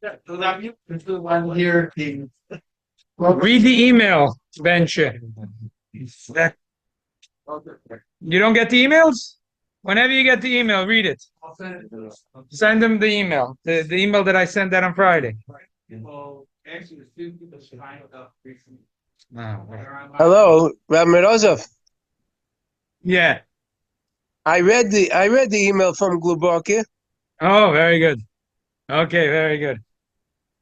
Read the email, Bench. You don't get the emails? Whenever you get the email, read it. Send them the email. The email that I sent out on Friday. Oh, right. Hello, Rabbi Morozov. Yeah. I read the email from Gluboki, Oh, very good. Okay, very good.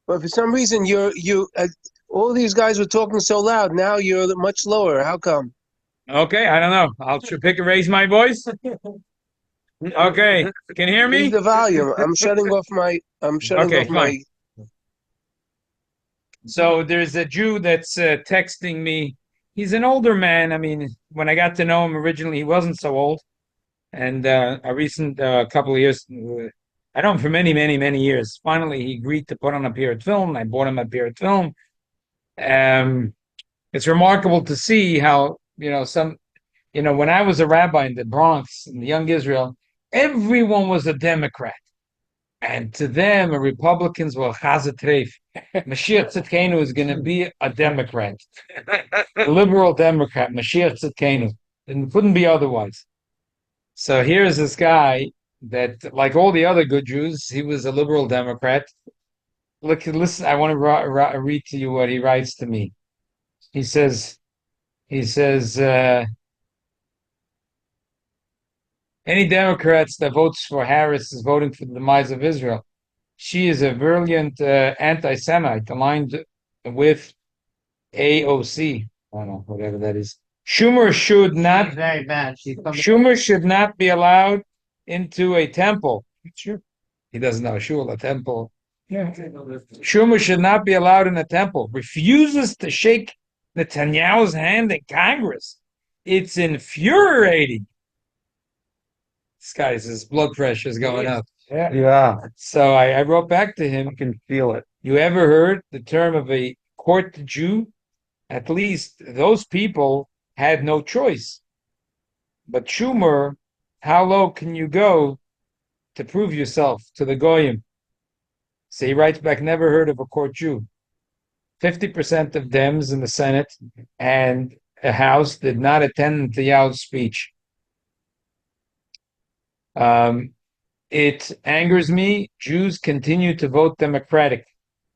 but for some reason all these guys were talking so loud. Now you're much lower. How come? Okay, I don't know. I'll raise my voice. Okay, can you hear Raise me? the volume. I'm shutting off my. Okay, fine. So there's a Jew that's texting me. He's an older man. I mean, when I got to know him originally, he wasn't so old. And a recent couple of years, I know him for many, many, many years. Finally, he agreed to put on a period film. I bought him a period film. It's remarkable to see how, when I was a rabbi in the Bronx, in the young Israel, everyone was a Democrat. And to them, Republicans were chazatreif. Mashiach Tzidkenu is going to be a Democrat, a liberal Democrat. Mashiach Tzidkenu, and it couldn't be otherwise. So here's this guy that, like all the other good Jews, he was a liberal Democrat. Look, listen. I want to read to you what he writes to me. He says, any Democrats that votes for Harris is voting for the demise of Israel. She is a virulent anti-Semite aligned with AOC. I don't know, whatever that is. Schumer should not. Very bad. Schumer should not be allowed into a temple. Sure. He doesn't know a shul, a temple. Yeah. Schumer should not be allowed in a temple. Refuses to shake Netanyahu's hand in Congress. It's infuriating. This guy's his blood pressure is going up. Yeah. So I wrote back to him. I can feel it. You ever heard the term of a court Jew? At least those people had no choice. But Schumer, how low can you go to prove yourself to the Goyim? So he writes back, never heard of a court Jew. 50% of Dems in the Senate and a House did not attend Netanyahu's speech. It angers me. Jews continue to vote Democratic.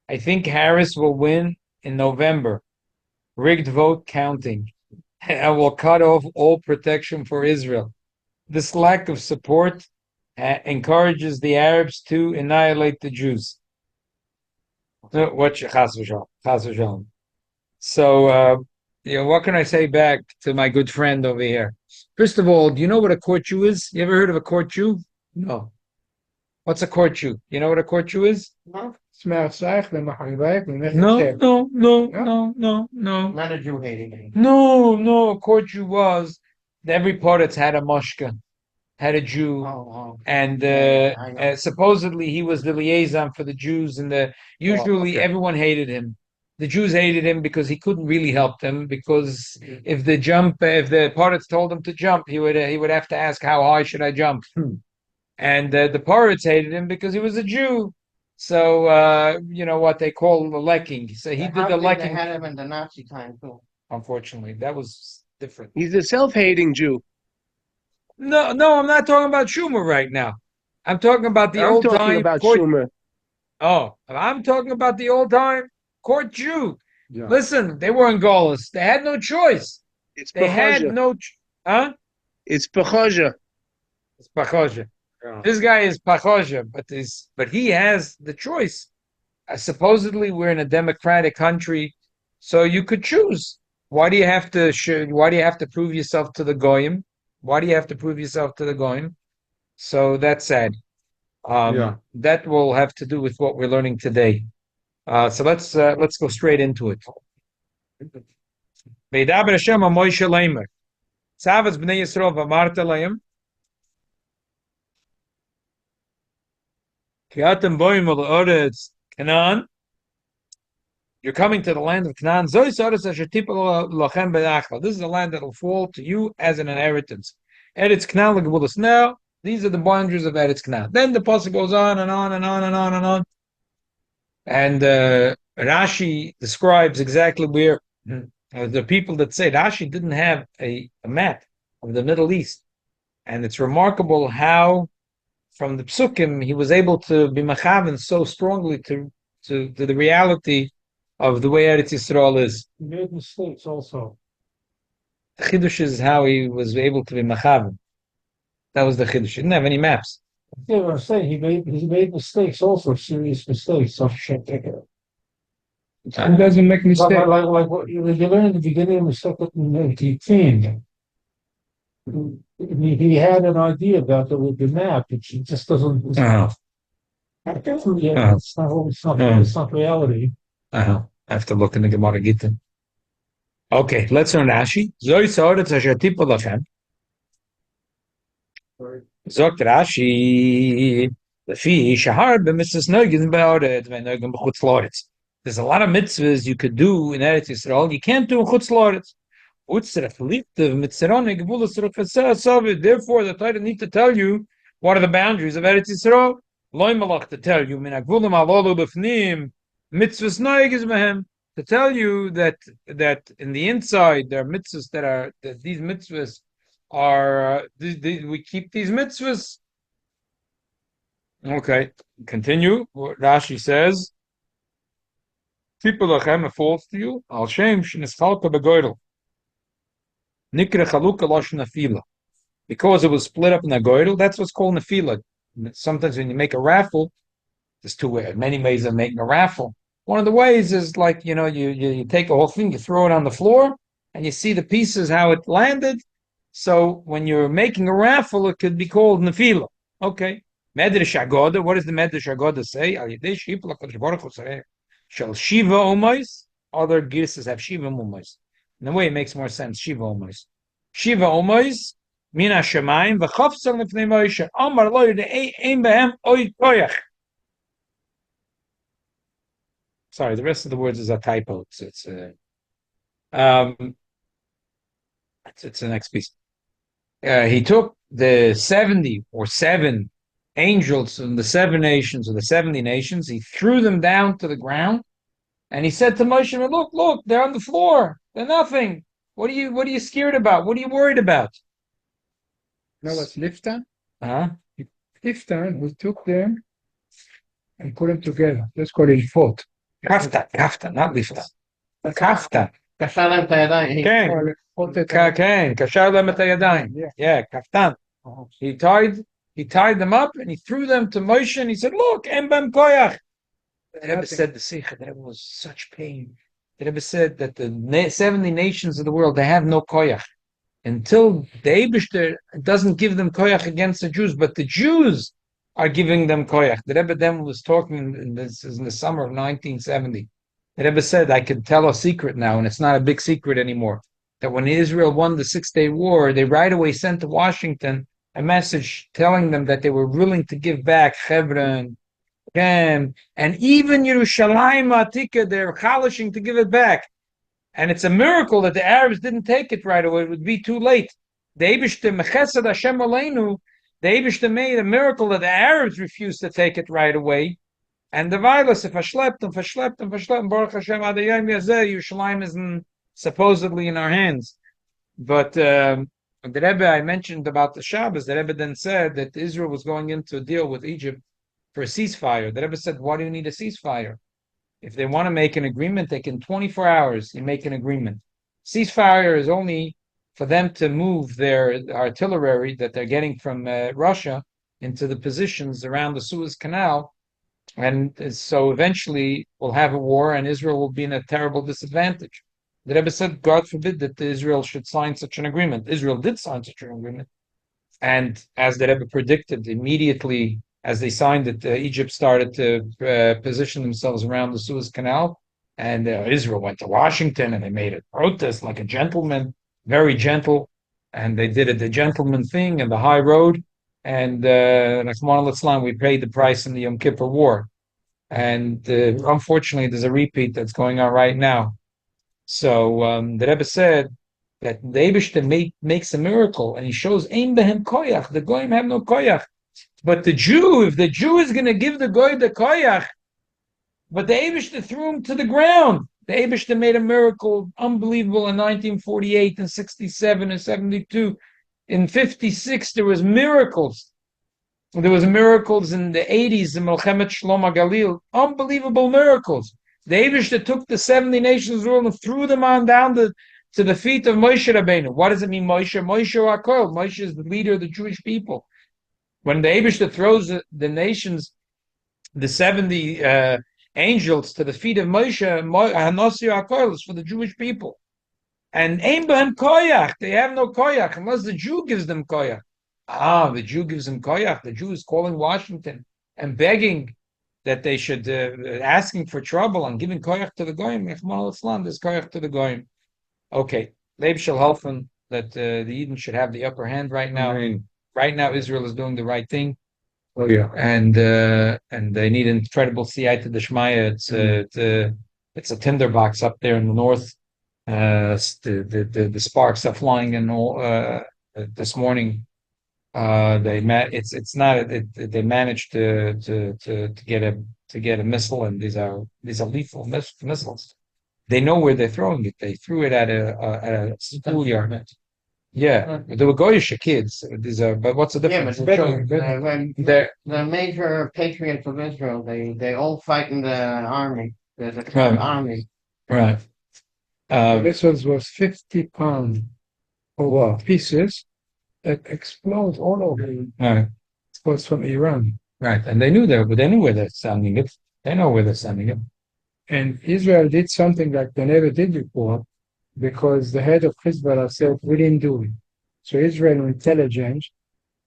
I think Harris will win in November. Rigged vote counting. I will cut off all protection for Israel. This lack of support encourages the Arabs to annihilate the Jews. So, what can I say back to my good friend over here? First of all, do you know what a court Jew is? You ever heard of a court Jew? No. What's a court Jew? You know what a court Jew is? No. No. Not a Jew hating. No. A court Jew was every Poritz had a moshka, had a Jew, and supposedly he was the liaison for the Jews, and usually everyone hated him. The Jews hated him because he couldn't really help them, because if the Poritz told him to jump, he would have to ask, how high should I jump? And the Poritz hated him because he was a Jew. So what they call the lecking. So he did the lecking. They had him in the Nazi time too. Unfortunately, that was different. He's a self-hating Jew. No, I'm not talking about Schumer right now. I'm talking about the old time. I'm talking about court... Schumer. Oh, I'm talking about the old time court Jew. Yeah. Listen, they were in Golis. They had no choice. They had no. Huh? It's Pachoja. It's Pachoja. Yeah. This guy is Pachoja, but he has the choice. Supposedly, we're in a democratic country, so you could choose. Why do you have to prove yourself to the Goyim? Why do you have to prove yourself to the Goyim? So that's sad. That will have to do with what we're learning today. So let's go straight into it. Veidaber Hashem Moshe Leimer. Tzavas b'nei Yisrael v'amarta leim. Kiatem boim l'oretz Canaan. You're coming to the land of Canaan. This is the land that will fall to you as an inheritance. Eretz Canaan. Now, these are the boundaries of Eretz Canaan. Then the pasuk goes on and on and on and on and on. And Rashi describes exactly where the people that say Rashi didn't have a map of the Middle East. And it's remarkable how from the psukim he was able to be machaven so strongly to the reality of the way Eretz Yisrael is. He made mistakes also. The chiddush is how he was able to be machaven. That was the chiddush. He didn't have any maps. Yeah, what I'm saying, he made mistakes also, serious mistakes. So He doesn't make mistakes. like what you learn in the beginning of the second 18. He had an idea about the map, which he just doesn't. Uh-huh. Yeah, it's not reality. I have to look in the Gemara Gittin. Okay, let's learn Rashi. Zoi Sa'oretz Asher Tipa Lachem. Zok Rashi. Lefi Shahar b'mitzvahs Noigin b'Oret v'Noigin b'Chutz La'aretz. There's a lot of mitzvahs you could do in Eretz Yisrael. You can't do in Chutz La'aretz. Therefore, the Torah need to tell you what are the boundaries of Eretz Yisrael. Loy malach to tell you mitzvahs noigis behem, to tell you that in the inside there are mitzvahs that these mitzvahs are we keep these mitzvahs. Okay, continue. Rashi says, "People lachem falls to you. Al shem shenischalka begoydel." Nikra chaluka losh nafila, because it was split up in a goydel. That's what's called nafila. Sometimes when you make a raffle, there's many ways of making a raffle. One of the ways is like, you take a whole thing, you throw it on the floor, and you see the pieces, how it landed. So when you're making a raffle, it could be called nefila. Okay. Medrash Agoda, what does the Medrash Agoda say? Shall Shiva Omais? Other Girses have Shiva Omais. In a way, it makes more sense, Shiva Omais. Shiva Omais, Mina Shemaim, V'chafsal Lefnei Moshe, Amar Lo Yidei Ein Behem Oy Koyach. Sorry, the rest of the words is a typo. It's the next piece. He took the 70 or 7 angels from the 7 nations or the 70 nations. He threw them down to the ground, and he said to Moshe, "Look, they're on the floor. They're nothing. What are you scared about? What are you worried about?" No, what's Lifta? Huh? Lifta, we took them and put them together. That's called a fault. Kafta, not lifta. Kafta. קשר להם את הידיים. כן, קשר להם את הידיים. Yeah, kaftan. He tied them up and he threw them to Moshe and he said, "Look, em bem koyach." The Rebbe said the Sikha, the Rebbe was such pain. The Rebbe said that the 70 nations of the world, they have no koyach. Until the Eibishter doesn't give them koyach against the Jews, but the Jews are giving them koyach. The Rebbe then was talking in the summer of 1970. The Rebbe said, I could tell a secret now, and it's not a big secret anymore, that when Israel won the 6-Day War, they right away sent to Washington a message telling them that they were willing to give back Hebron, and even Yerushalayim Atika, they're chalishing to give it back. And it's a miracle that the Arabs didn't take it right away. It would be too late. The Eibishter Mechesed Hashem Aleinu, the Eibishter made a miracle that the Arabs refused to take it right away. And the virus, if Baruch Hashem Adayim Yazeh, Yerushalayim is supposedly in our hands. But the Rebbe I mentioned about the Shabbos, the Rebbe then said that Israel was going into a deal with Egypt for a ceasefire. The Rebbe said, why do you need a ceasefire? If they want to make an agreement, they can 24 hours, you make an agreement. Ceasefire is only for them to move their artillery that they're getting from Russia into the positions around the Suez Canal. And so eventually we'll have a war and Israel will be in a terrible disadvantage. The Rebbe said, God forbid that Israel should sign such an agreement. Israel did sign such an agreement. And as the Rebbe predicted, immediately as they signed it, Egypt started to position themselves around the Suez Canal. And Israel went to Washington and they made a protest like a gentleman, very gentle. And they did the gentleman thing and the high road. And we paid the price in the Yom Kippur War. And unfortunately, there's a repeat that's going on right now. So the Rebbe said that the Eibishter makes a miracle and he shows Ein Behem Koyach. The Goyim have no Koyach. But if the Jew is going to give the Goy the Koyach, But the Eibishter threw him to the ground. The Eibishter made a miracle, unbelievable, in 1948 and 67 and 72. In 56, there was miracles. There was miracles in the 80s in Melchemet Shlom Galil. Unbelievable miracles. The Eibishter took the 70 nations rule and threw them on down to the feet of Moshe Rabbeinu. What does it mean, Moshe? Moshe Akol. Moshe is the leader of the Jewish people. When the Eibishter throws the nations, the 70 angels to the feet of Moshe, Hanasi Akol is for the Jewish people. And Ein B'hem Koyach, they have no Koyach unless the Jew gives them Koyach. The Jew gives them Koyach. The Jew is calling Washington and begging that they should, asking for trouble and giving Koyach to the Goyim. There's Koyach to the Goyim. Okay, Leib shall helfen that the Eden should have the upper hand right now. Right now, Israel is doing the right thing. Oh yeah. And they need an incredible siyata d'shmaya. It's a tinderbox up there in the north. The sparks are flying in all this morning. They managed to get a missile, and these are lethal missiles. They know where they're throwing it. They threw it at a schoolyard. Yeah, they were goyish kids. But what's the difference? The major patriots of Israel, they all fight in the army, the Right. army. Right. This was 50 pound of pieces that explode all over. It Right. was from Iran. Right. And they knew where they're sending it. They know where they're sending it. And Israel did something like they never did before, because the head of Hezbollah said, we didn't do it. So Israel intelligence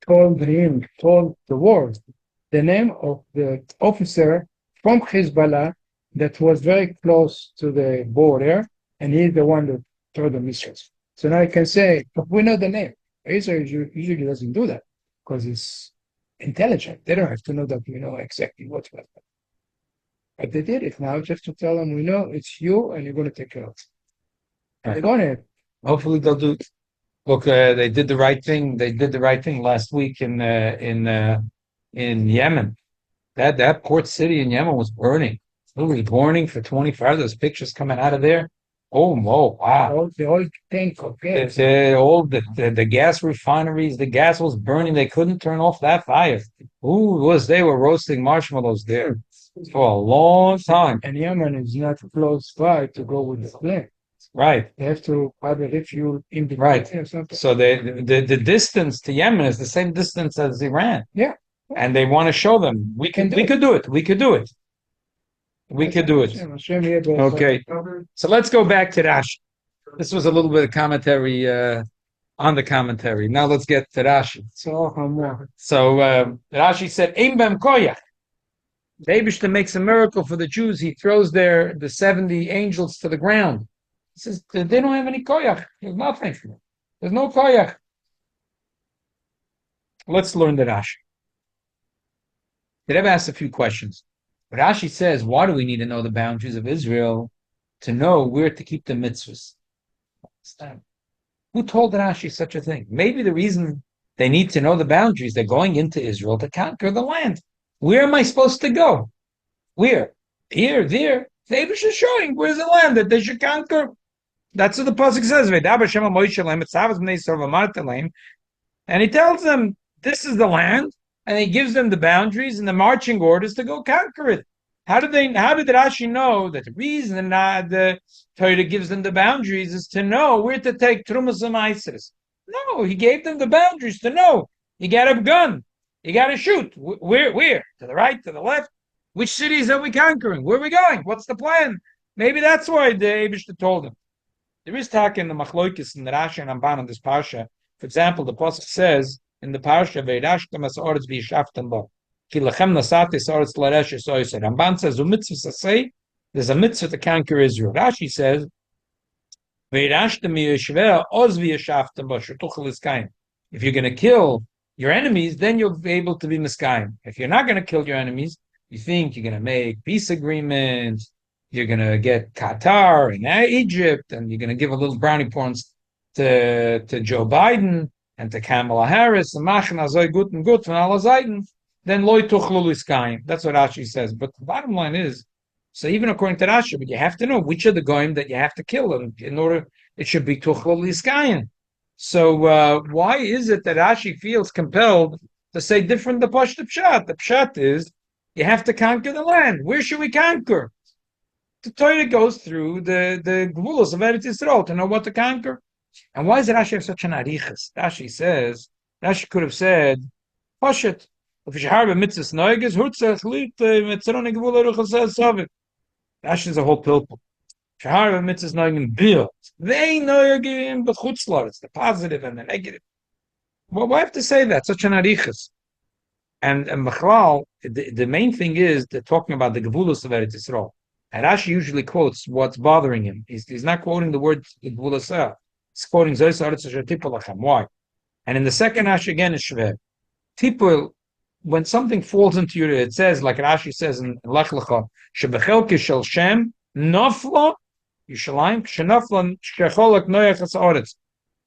told the world the name of the officer from Hezbollah that was very close to the border, and he's the one that threw the missiles. So now I can say, we know the name. Israel usually doesn't do that because it's intelligent. They don't have to know that we know exactly what's happening. But they did it now just to tell them, we know it's you and you're going to take care of it. And they're going to. Hopefully they'll do. Look, they did the right thing. They did the right thing last week in Yemen. That port city in Yemen was burning. Literally burning for 24 hours. There's pictures coming out of there. Oh, wow. The old tank of gas. All the gas refineries, the gas was burning. They couldn't turn off that fire. They were roasting marshmallows there for a long time. And Yemen is not close by to go with the plane. Right. They have to probably refuel in between Right. or something. So the distance to Yemen is the same distance as Iran. Yeah. And they want to show them we could do it. We could do it. We could do it. Okay. So let's go back to Rashi. This was a little bit of commentary on the commentary. Now let's get to Rashi. So Rashi said, Ein bem koyach. The Eibishter makes a miracle for the Jews. He throws the 70 angels to the ground. He says they don't have any koyach. There's nothing. There's no koyach. Let's learn the Rashi. The Rebbe asked a few questions. Rashi says, why do we need to know the boundaries of Israel to know where to keep the mitzvahs? Who told Rashi such a thing? Maybe the reason they need to know the boundaries, they're going into Israel to conquer the land. Where am I supposed to go? Where? Here, there. The Eibush is showing where's the land that they should conquer. That's what the pasuk says. And he tells them, this is the land, and he gives them the boundaries and the marching orders to go conquer it. How did Rashi know that the reason the Torah gives them the boundaries is to know where to take Trumas and Isis? No, he gave them the boundaries to know. You got a gun. You got to shoot. Where? To the right, to the left? Which cities are we conquering? Where are we going? What's the plan? Maybe that's why the Eibishter told him. There is talk in the Machloikis in the Rashi and Ramban on this parsha. For example, the pasuk says in the parsha, "Ve'irashtem as oretz v'yishaftem bo, ki lachem nasatis oretz lareshes oiser." Ramban says, "Umitzvah say there's a mitzvah to conquer Israel." Rashi says, "Ve'irashtem yishveh oz v'yishaftem bo shetuchel iskayim." If you're going to kill your enemies, then you'll be able to be miskayim. If you're not going to kill your enemies, you think you're going to make peace agreements, you're going to get Qatar and Egypt, and you're going to give a little brownie points to Joe Biden and to Kamala Harris, and machen azoy gut and gut von aller Seiten, then loy tuchlu liskayim. That's what Rashi says. But the bottom line is, So even according to Rashi, but you have to know which are the goyim that you have to kill, and in order it should be tuchlal liskayin. So why is it that Rashi feels compelled to say different the pashut pshat? The pshat is you have to conquer the land. Where should we conquer? The Torah goes through the gevulos of Eretz Yisrael to know what to conquer. And why does Rashi have such an arichas? Rashi could have said pashut. If you have a mitzvah noiges, hutzach lit mitzvah gevul eruchas savik. Rashi is a whole pilpul. Shahar mitzvahs noigim build. They noigim but chutzlar. It's the positive and the negative. Well, why have to say that? Such an arichas. And Machlal, the main thing is they're talking about the gevulos of Eretz Yisrael. And Rashi usually quotes what's bothering him. He's not quoting the word gevulos. He's quoting Zois Aretz Tipolachem. Why? And in the second Rashi again is shver. Tipol, when something falls into you, it says, like Rashi says in Lech Lecha, Shebechelke shel Shem nafla Yishalayim shenafla shecholak noyachas aretz.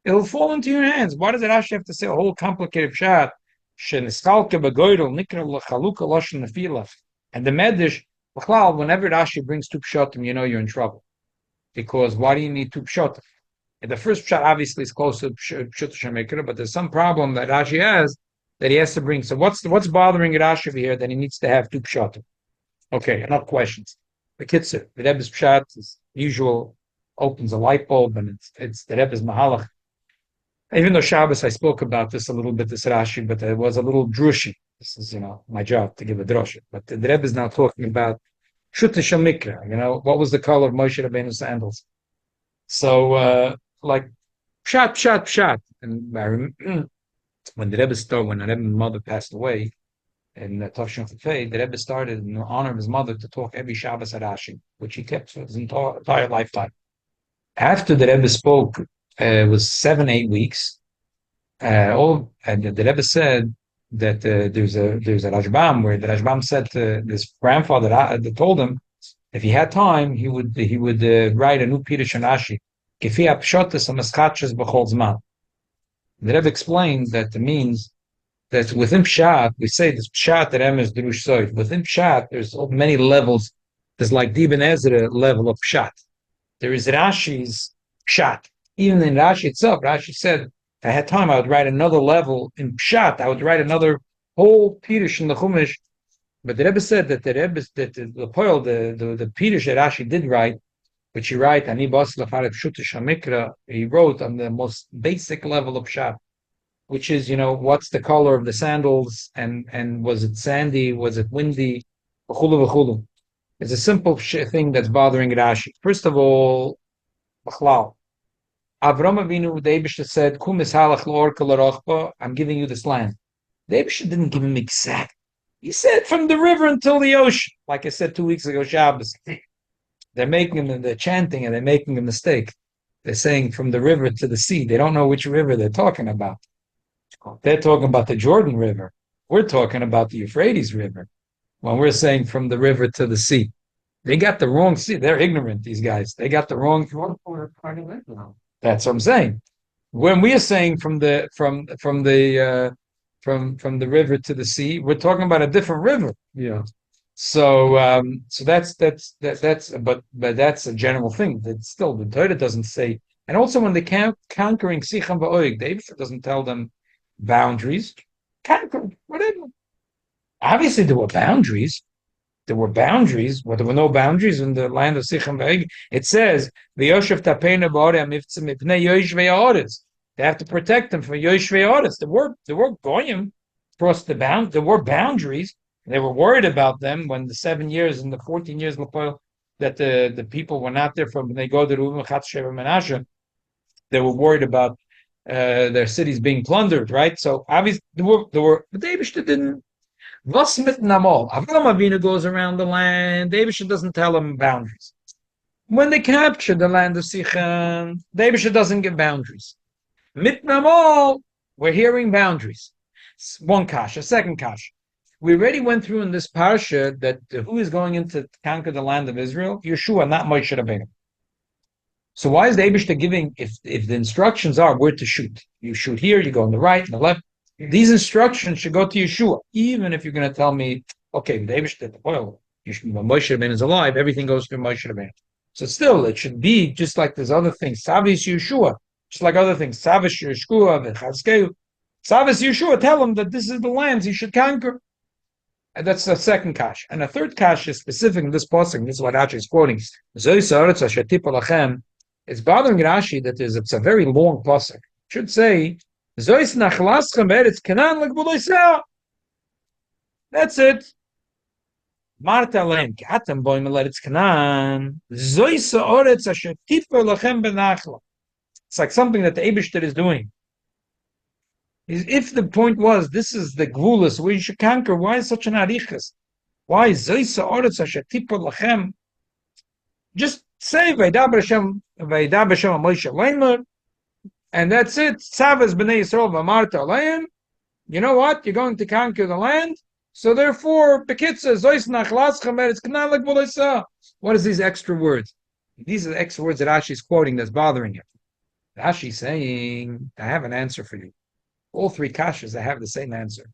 It'll fall into your hands. Why does Rashi have to say a whole complicated pshat? Sheniskalke begoydel nikra lechaluka loshen nefila. And the Medrash, whenever Rashi brings two pshatim, you know you're in trouble. Because why do you need two pshatim? And the first pshat obviously is close to pshat shemekra, but there's some problem that Rashi has that he has to bring. So what's bothering Rashi over here that he needs to have two pshatim? Okay, enough questions. The Kitzur, the Rebbe's pshat is usual, opens a light bulb, and it's the Rebbe's mahalach. Even though Shabbos, I spoke about this a little bit, this Rashi, but it was a little drushi. This is, my job to give a drosha. But the Rebbe is now talking about Shutta Shamikra, what was the color of Moshe Rabbeinu's sandals? So, like, pshat. And when the Rebbe's mother passed away, in Tavshin Chafei, the Rebbe started in honor of his mother to talk every Shabbos at Rashi, which he kept for his entire lifetime. After the Rebbe spoke, it was 7-8 weeks. And the Rebbe said that there's a Rashbam where the Rashbam said to this grandfather that told him if he had time he would write a new Pirush on Rashi. Kifi apshotas amaschatches b'chol zman. The Rebbe explained that it means that within Pshat, we say this Pshat that Emes Drush Soif. Within Pshat, there's many levels. There's like the Ibn Ezra level of Pshat. There is Rashi's Pshat. Even in Rashi itself, Rashi said, if I had time, I would write another level in Pshat. I would write another whole Pirush in the Chumash. But the Rebbe said that the Pirush that Rashi did write, which he wrote, Ani Bas Lafaret Pshuta Shamikra, he wrote on the most basic level of Pshat, which is, what's the color of the sandals, and was it sandy, was it windy, v'chulu v'chulu. It's a simple thing that's bothering Rashi. First of all, B'chlal, Avram Avinu, the Eibishter said, Kum ishalach l'orka l'rochba, I'm giving you this land. The Eibishter didn't give him exact. He said from the river until the ocean. Like I said 2 weeks ago, Shabbos. They're chanting and they're making a mistake. They're saying from the river to the sea. They don't know which river they're talking about. They're talking about the Jordan River. We're talking about the Euphrates River. When we're saying from the river to the sea. They got the wrong sea. They're ignorant, these guys. They got the wrong. That's what I'm saying. When we are saying from the river to the sea, we're talking about a different river. Yeah. So that's but that's a general thing. That still the Torah doesn't say. And also when they conquering Sicham va'oig, David doesn't tell them boundaries. Conquer whatever. Obviously there were boundaries. There were boundaries. Well, there were no boundaries in the land of Sicham va'oig. It says the Yoshev Tapeina ba'orei amivtzim mipnei Yoshvei ha'oretz. They have to protect them from Yoshvei ha'oretz. There were goyim across the bound. There were boundaries. They were worried about them when the 7 years and the 14 years that the people were not there from they go to Reuven, Gad, Sheva, Menashe. They were worried about their cities being plundered, right? So obviously there were, but David didn't. Was mit Namol? Avram Avinu goes around the land. David doesn't tell them boundaries. When they capture the land of Sichem, David doesn't give boundaries. Mit Namol, we're hearing boundaries. One kasha, second kasha. We already went through in this parsha that who is going in to conquer the land of Israel? Yeshua, not Moshe Rabbeinu. So why is the Eibishter giving, if the instructions are where to shoot? You shoot here, you go on the right, and the left. These instructions should go to Yeshua, even if you're going to tell me, okay, the Eibishter, When Moshe Rabbeinu is alive, everything goes through Moshe Rabbeinu. So still, it should be just like there's other things. Savis Yeshua, just like other things. Savis Yeshua, V'chazkeu. Savis Yeshua, tell him that this is the lands he should conquer. And that's the second kash. And the third kash is specific in this passage. This is what Rashi is quoting. It's bothering Rashi that it's a very long passage. It should say, that's it. Marta Len, Katem Boim Eretz Canaan. It's like something that the Eibishter is doing. If the point was, this is the Gvulis where you should conquer, why is such an arichas? Why is Zoisa Oretz Hashatipah Lachem? Just say Vayda B'Shem Moshe Leimer, and that's it. Tzavas B'nei Yisrael V'Marta Aleim. You know what? You're going to conquer the land. So therefore, Bekitza, Zois Nachlaschem Eretz Canaan like Bolesa. What is these extra words? These are the extra words that Rashi is quoting that's bothering you. Rashi is saying, I have an answer for you. All three kashas, I have the same answer.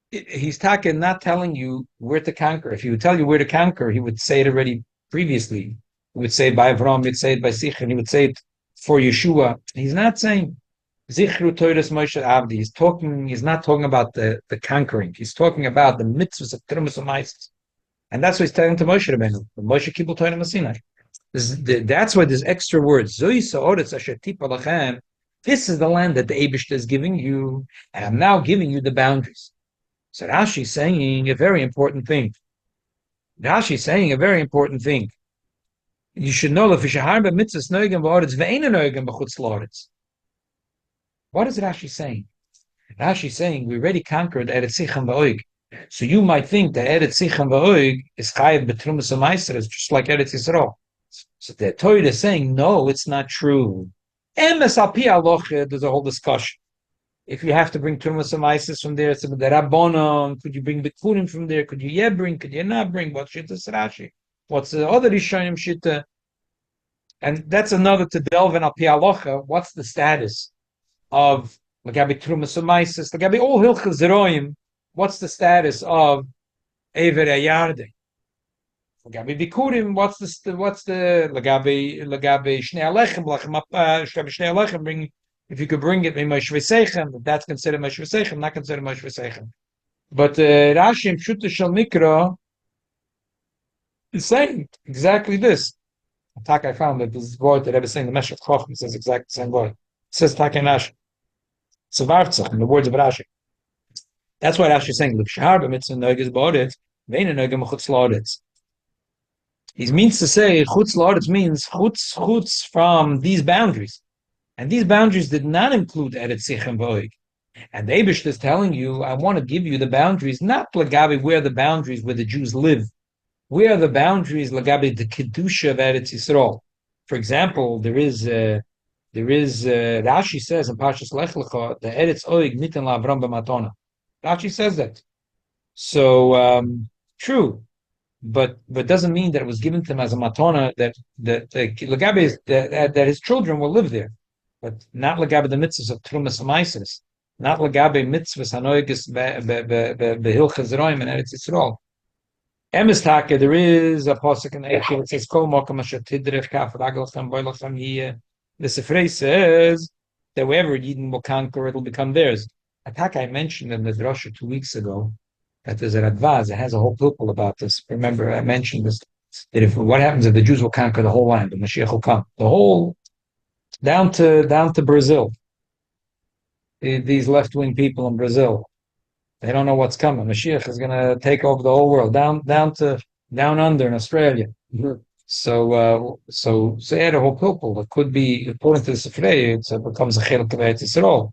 He's talking, not telling you where to conquer. If he would tell you where to conquer, he would say it already previously. He would say it by Avram, he'd say it by Sichos, he would say it for Yeshua. He's not saying Zichru Toiras Moshe Avdi. He's not talking about the conquering. He's talking about the mitzvahs of Trumas U'Maisos. And that's what he's telling to Moshe Rabbeinu. Moshe Kibbutz Torah Masinai. That's why there's extra words. This is the land that the Eibishter is giving you, and I'm now giving you the boundaries. So Rashi is saying a very important thing. You should know what is Rashi saying? Rashi is saying we already conquered Eretz Sichon V'Oig. So you might think that Eretz Sichon V'Oig is chayiv b'trumas u'maiser, it's just like Eretz Yisrael. So the Torah is saying, no, it's not true. Emes al pi halacha, there's a whole discussion. If you have to bring Trumas U'Maisos from there, it's about the Rabbanon. Could you bring Bikurim from there? Could you bring? Could you not bring? What's Shitta Rashi? What's the other Rishonim Shitta? And that's another to delve in al pi halacha. What's the status of Lagabi Trumas U'Maisos? Lagabi all Hilchas Zeroim. What's the status of Ever Ayarde? Lagabi Bikurim, what's the Lagabi Shnei Alechem, Shnei Alechem, bring, if you could bring it, Moshe V'Seichem, that's considered Moshe V'Seichem, not considered Moshe V'Seichem. But Rashi in Pshuta Shel Mikra is saying exactly this. Attack, I found that this word that I was saying, the Meshach Chochim says exactly the same word. It says Takai Rashi. It's a Vartzach in the words of Rashi. That's why Rashi is saying, L'Kshar b'mitzvah noigis b'oretz, v'eina noigim chutz la'oretz. He means to say chutz la'oretz means chutz from these boundaries, and these boundaries did not include Eretz Sichon V'Oig. And the Eibush is telling you, I want to give you the boundaries, not lagabi where the boundaries where the Jews live, where are the boundaries lagabi the kedusha of Eretz Yisrael. For example, there is Rashi says in Parshas Lech Lecha the Eretz Oig niten la'Avram b'matona. Rashi says that. So true. But doesn't mean that it was given to him as a matona that his children will live there, but not lagabe the mitzvahs of trumas u'maisos, not lagabe mitzvahs hanoigis behilchas zeroim and Eretz Yisrael. Emes Taka, there is a pasuk in Eichel that says kol mokum asher tidrech kaf raglachem boilachem yiyeh. The Sifrei says that wherever Yidden will conquer, it'll become theirs. Attack I mentioned in the drasha 2 weeks ago that there's a Radvaz that has a whole pilpul about this. Remember, I mentioned this, that if what happens if the Jews will conquer the whole land, the Mashiach will come, the whole, down to Brazil. These left-wing people in Brazil, they don't know what's coming. Mashiach is going to take over the whole world, down under in Australia. Mm-hmm. So they had a whole pilpul. It could be, according to the Sifrei, it becomes a chilek of Eretz Yisrael.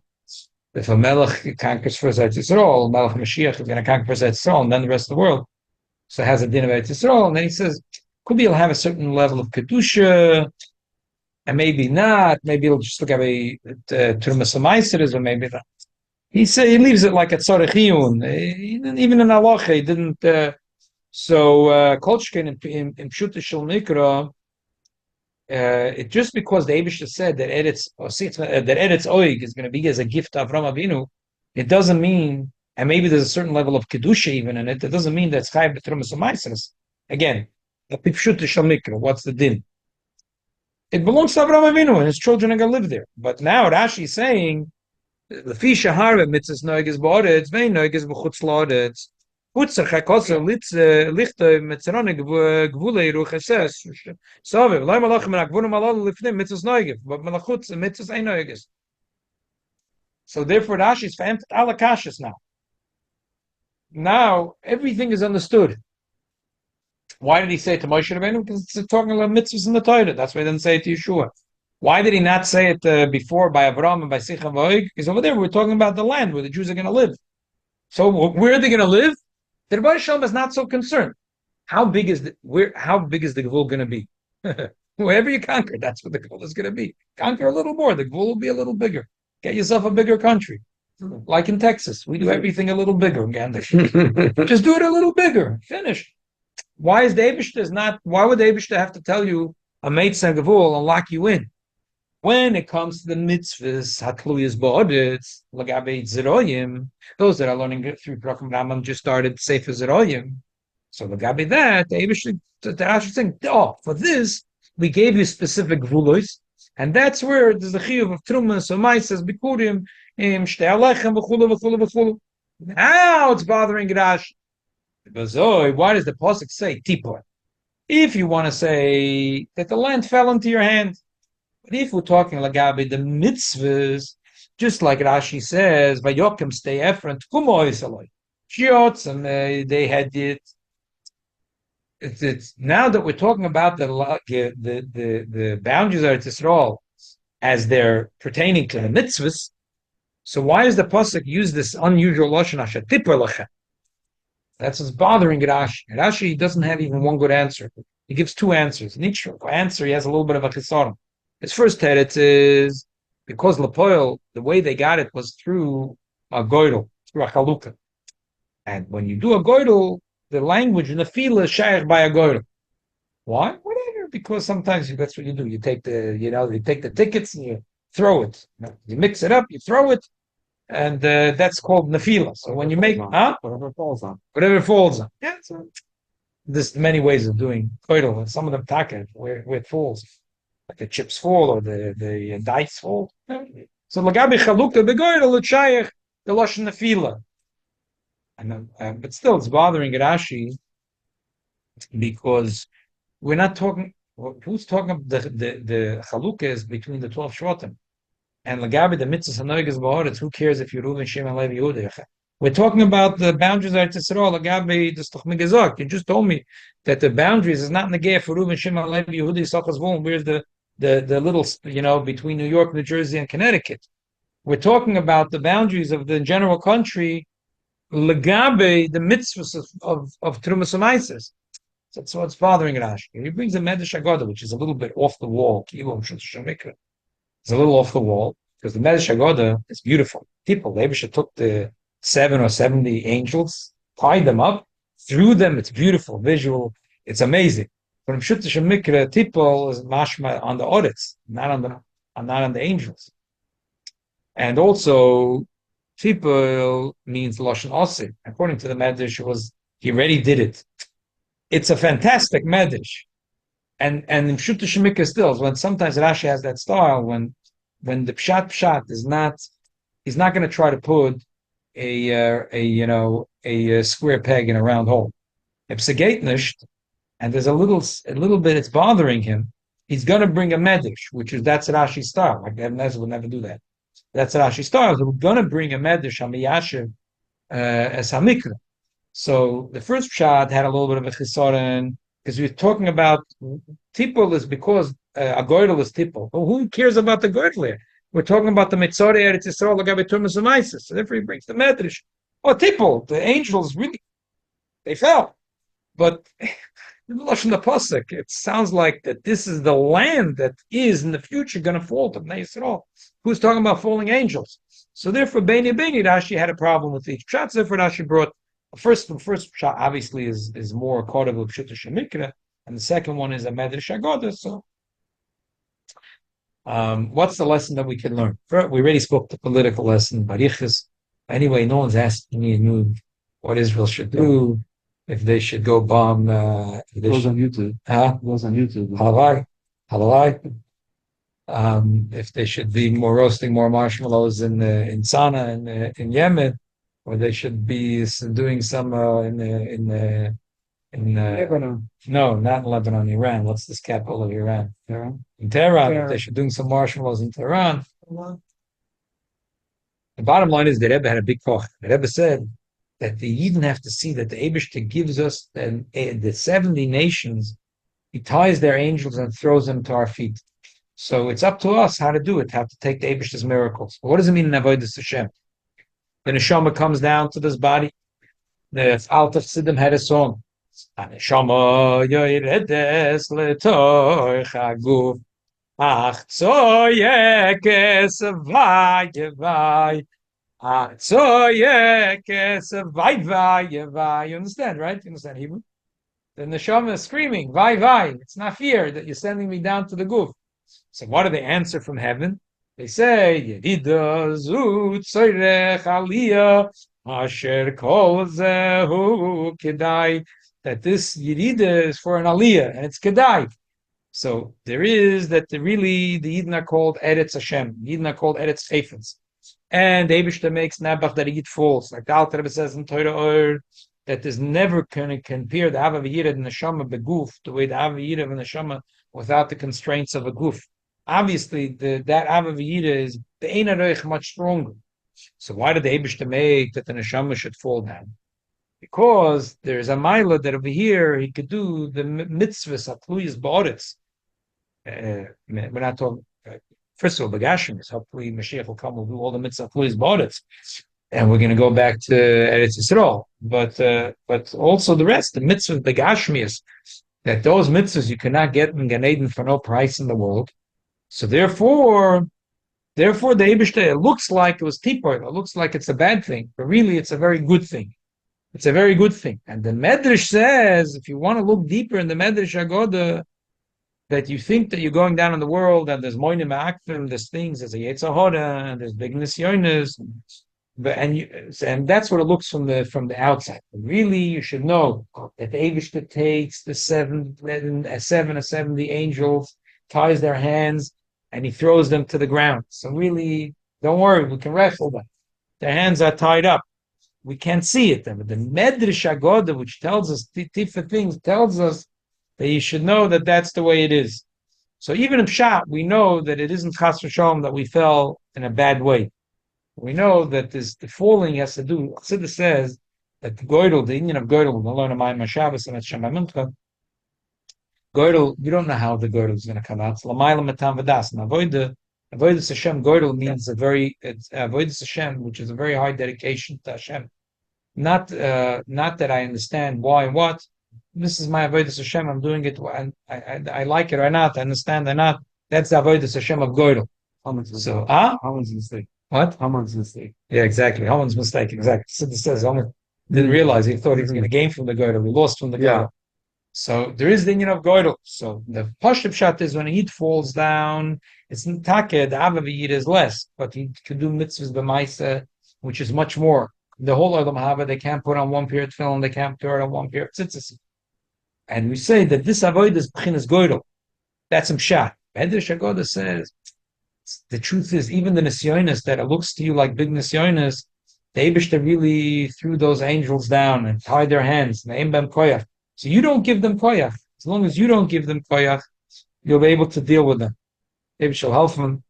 If a Melech conquers first Eretz Yisrael, Melech Mashiach is going to conquer first Eretz Yisrael, and then the rest of the world. So it has a din of Eretz Yisrael, and then he says, could be he'll have a certain level of Kedusha, and maybe not, maybe he'll just look at a Trumas U'Maiser, or maybe not. He leaves it like a Tzorech Iyun. Even in Allah, he didn't, Kolchkin in Pshuta Shel Mikra, it just because the Eibush said that Eretz Oig is going to be as a gift to Avram Avinu, it doesn't mean, and maybe there's a certain level of kedusha even in it. That doesn't mean that's chayv b'trumas u'maises. Again, the pipshut shel mikra. What's the din? It belongs to Avraham Avinu, and his children are going to live there. But now Rashi is saying, the fisha harve mitzvahs noiges ba'oretz, vein noiges b'chutz la'oretz. Putzer chakoser lichtoi mitzrone gvulei rucheses. Soviv, loy malachim and akvunim alol lifnim mitzvahs noiges, but malachutz mitzvahs ein noiges. So therefore Rashi is for all kashas now. Now everything is understood. Why did he say it to Moshe Rabbeinu? Because it's talking about mitzvahs in the Torah. That's why he didn't say it to Yeshua. Why did he not say it before by Avraham and by Sichos and V'oig? Because over there we're talking about the land where the Jews are going to live. So where are they going to live? The Rebbe Shalom is not so concerned. How big is the Gevul going to be? Wherever you conquer, that's what the Gevul is going to be. Conquer a little more, the Gevul will be a little bigger. Get yourself a bigger country. Like in Texas, we do everything a little bigger. Just do it a little bigger. Finish. Why would the Eibishter have to tell you a Meitzah Gevul and lock you in? When it comes to the mitzvahs, hatluyas ba'odetz, lagabe zeroyim, those that are learning through Prakim Rambam just started Sefer Zeroyim. So lagabe that, the Eibishter saying, for this, we gave you specific gvulos, and that's where there's the chiyuv of trumas, maisas, bikurim, shtei alechem, v'chulu. Now it's bothering Rashi. Why does the pasuk say tipor? If you want to say that the land fell into your hand, but if we're talking lagabe the mitzvahs, just like Rashi says, "Vayokim stay efront kumoisaloi shiots," and they had it. It's now that we're talking about the boundaries of Yisrael as they're pertaining to the mitzvahs. So why does the pasuk use this unusual lashon hasha tipor lachem? That's what's bothering Rashi. Rashi doesn't have even one good answer. He gives two answers. In each answer, he has a little bit of a chisaron. His first teretz is because Lapoil, the way they got it was through a goydel, through a chalukah. And when you do a goydel, the language in the fila is shaykh by a goydel. Why? Whatever. Because sometimes that's what you do. You take the tickets and you throw it. You mix it up, you throw it, and that's called nefila. So when you make whatever falls on. whatever falls on. Yeah, so there's many ways of doing koidel, and some of them taka where it falls, like the chips fall or the dice fall. So lagabi chalukah the koidel l'shayich the lashon nefila, and but still it's bothering Rashi because we're not talking. Who's talking about the chalukah is between the 12 shvatim. And Lagabi, the mitzvahs hanoigas ba'oretz, who cares if you're Reuven, Shimon, Levi, Yehuda? We're talking about the boundaries of Yisrael. Lagabi, the stoch megazok. You just told me that the boundaries is not negay for Reuven, Shimon, Levi, Yehuda, Yisachar, Zvulun. Where's the little, between New York, New Jersey, and Connecticut? We're talking about the boundaries of the general country. Lagabi, the mitzvahs of Trumas and Isis. That's what's bothering Rashi. He brings a Medrash Agoda, which is a little bit off the wall. It's a little off the wall because the Medrash Agoda is beautiful. People, Leibusha took the 7 or 70 angels, tied them up, threw them. It's beautiful, visual. It's amazing. But in Pshutish Mikra, Tipol is mashma on the audits, not on the angels. And also, Tipol means Lashon Osir. According to the Medrash, he already did it. It's a fantastic Medrash. And in Pshutish Mikra still, when sometimes Rashi has that style, when the pshat is not, he's not going to try to put a square peg in a round hole. If Segatnisht, and there's a little bit it's bothering him, he's going to bring a medrash, that's Rashi's style. Like Nebuchadnezzar would never do that. That's Rashi's style. So we're going to bring a medrash Hamiyashiv as Hamikra. So the first pshat had a little bit of a chisaron because we're talking about tipul is because a goydel is tipul. Well, who cares about the goydel here? We're talking about the Mitzorei Eretz Yisrael Lagabe Tumas U'Maisis. So therefore he brings the medrash. Oh, tipul, the angels really, they fell. But in the pasuk, it sounds like that this is the land that is in the future going to fall to Bnei Yisrael. Who's talking about falling angels? So therefore, Beini Rashi had a problem with each pshat. Therefore, Rashi brought the first pshat obviously is more according with Pshita Shemikra, and the second one is a Medrash Agoda. So, what's the lesson that we can learn? We already spoke the political lesson, Barichas. Anyway, no one's asking me what Israel should do, if they should go bomb. If they Goes should, on YouTube. huh? Goes on YouTube. Halavai, halavai. If they should be more roasting more marshmallows in Sana in Yemen, or they should be doing some in Lebanon. no, not in Lebanon, Iran. What's this capital of Iran? Tehran. In Tehran. Tehran. They should doing some marshmallows in Tehran. The bottom line is the Rebbe had a big koch. The Rebbe said that the Yidden have to see that the Eibishter gives us the 70 nations. He ties their angels and throws them to our feet. So it's up to us how to do it, how to take the Eibishter's miracles. What does it mean in Avodas Hashem? The neshama comes down to this body. The Alta Siddim had a song. Neshama yoredes letoich haguf. Ach tzoyekes vay vay. Ach tzoyekes vay vay vay. You understand, right? You understand Hebrew? The neshama is screaming, vay vay. It's not fear that you're sending me down to the guf. So what do they answer from heaven? They say, Yerida zu tzorech aliyah asher kol zehu kedai. That this Yerida is for an aliyah, and it's kedai. So there is that the Yidden are called Eretz Hashem. Yidden are called Eretz Chayfetz. And the Eibishter makes Nabach that Yid falls. Like the Alter Rebbe says in Torah Or, that there's never going to compare the Ava V'Yira and the Neshama beguf, the way the Ava V'Yira and the Neshama without the constraints of a guf. Obviously, that Ava V'Yira is the Ein Aroich much stronger. So why did the Eibishter make that the Neshama should fall down? Because there's a Maila that over here he could do the mitzvahs atluyas ba'aretz. We're not talking. First of all, Bagashim is hopefully Mashiach will come. We'll do all the mitzvahs atluyas ba'aretz, and we're going to go back to Eretz Yisrael. But also the rest, the mitzvahs Bagashmias, that those mitzvahs you cannot get in Gan Eden for no price in the world. So therefore the Eibishter, it looks like it was tipor, it looks like it's a bad thing, but really it's a very good thing. It's a very good thing. And the Medrash says, if you want to look deeper in the Medrash Agoda, that you think that you're going down in the world and there's moinim akvim, there's things, there's a Yetzer Hara, and there's big nisyonis, and that's what it looks from the outside. But really, you should know that the Eibishter takes the 70 angels, ties their hands, and he throws them to the ground. So really, don't worry, we can wrestle them. Their hands are tied up. We can't see it. But the Medrash Agoda, which tells us tifa things, tells us that you should know that that's the way it is. So even in Pshat, we know that it isn't Chas v'Shalom that we fell in a bad way. We know that the falling has to do. Chassidus says that the Goydel, the Indian of Goydel, we're going to learn about my Shabbos and at Shema Mincha. Goydel, you don't know how the Goydel is going to come out. It's Lamayla Matan Vadas. And Avodah Hashem Goydel means Avodah Hashem, which is a very high dedication to Hashem. Not that I understand why and what. This is my Avodah Hashem. I'm doing it, and I like it or not. I understand or not. That's the Avodah Hashem of Goydel. So, Haman's mistake. What? Haman's mistake. Yeah, exactly. Haman's mistake. Exactly. Siddha says Haman didn't realize. He thought he was going to gain from the Goydel. He lost from the Goydel. Yeah. So there is the union of Goydel. So the Pashtup Pshat is when a Yid falls down, it's Take, the Ava V'Yid is less, but he could do mitzvahs b'maisa, which is much more. The whole Olam Haba, they can't put on one pair of tefillin, they can't put on one pair of tzitzis. And we say that this avoid is b'chinas Goydel. That's some Pshat. Medrash Agoda says, the truth is, even the Nisyonis, that it looks to you like big Nisyonis, the Eibishter really threw those angels down and tied their hands. So you don't give them koyach. As long as you don't give them koyach, you'll be able to deal with them. Eibishter Helfman,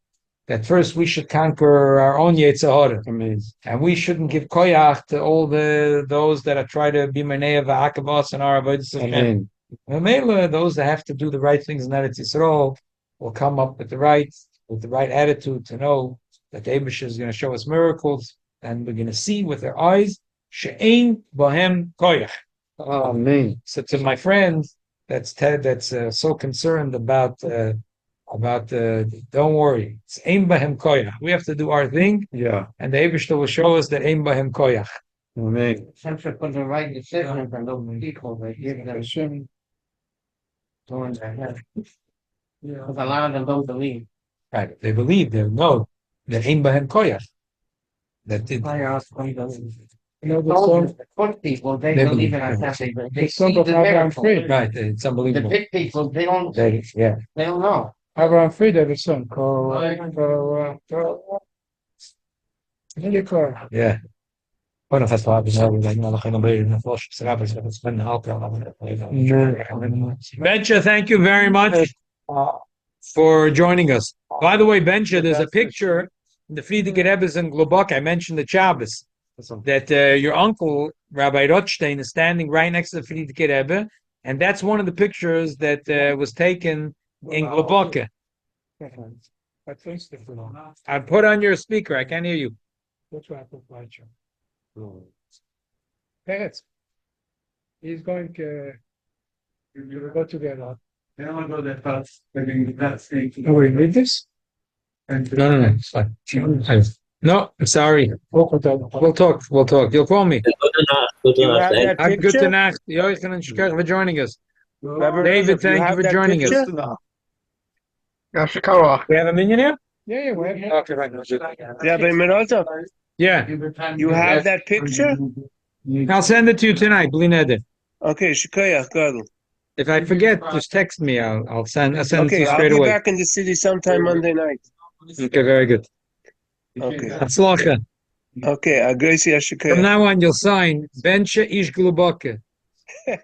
that first we should conquer our own Yetzer Hara. Amazing. And we shouldn't give koyach to all those that are trying to be menei v'akavos and our avodas Hashem. And those that have to do the right things in Eretz Yisrael will come up with the right attitude to know that the Eibishter is going to show us miracles, and we're going to see with our eyes she'ein bohem koyach. Amen. So to my friend that's so concerned about don't worry, it's ein bahem koyach. We have to do our thing, Yeah. and the Eibishter will show us that ein bahem koyach. Amen. Since we put the right decisions and those people, they give them Hashem. going their head. Because a lot of them don't believe. Right? They believe, they know that ein bahem koyach. that did. I asked them, You know the told song, you, the foot people, they They believe in believe, ourselves. They the song see of the Abraham miracle. Fried. Right, it's The unbelievable. big people, they don't know. Abraham Fried had a song called what do you call it? Yeah. وانا فاتوا عبد الله لان الله خير بين نفوش سراب بس Bencha, thank you very much for joining us. By the way, Bencha, there's a picture in the Frierdiker Rebbe's in Globok. I mentioned the Shabbos that your uncle Rabbi Rothstein is standing right next to the Frierdiker Rebbe, and that's one of the pictures that was taken in Globok. I put on your speaker. I can't hear you. That's why I put my job. Peretz, he's going you will go together. I don't want to go that fast. I mean, that's the. Oh, we read this? No, it's fine. No, I'm sorry. We'll talk. We'll talk. You'll call me. You have that Good picture? tonight. Yochanan and Shkach for joining us. Rabbi David, Joseph, thank you have for that joining us. picture? We have a minion here? Yeah, we have Okay, right. Rabbi Merozov, Yeah, you have that picture? I'll send it to you tonight, Blineder. Okay, Shikoyach, Gadol. If I forget, just text me. I'll send it to Okay, you I'll straight be away. back in the city sometime Monday night. Okay, very good. Okay. Hatzlacha. Okay, Agresi From Ashikoyach. now on, you'll sign Bencha Ish Glubaka.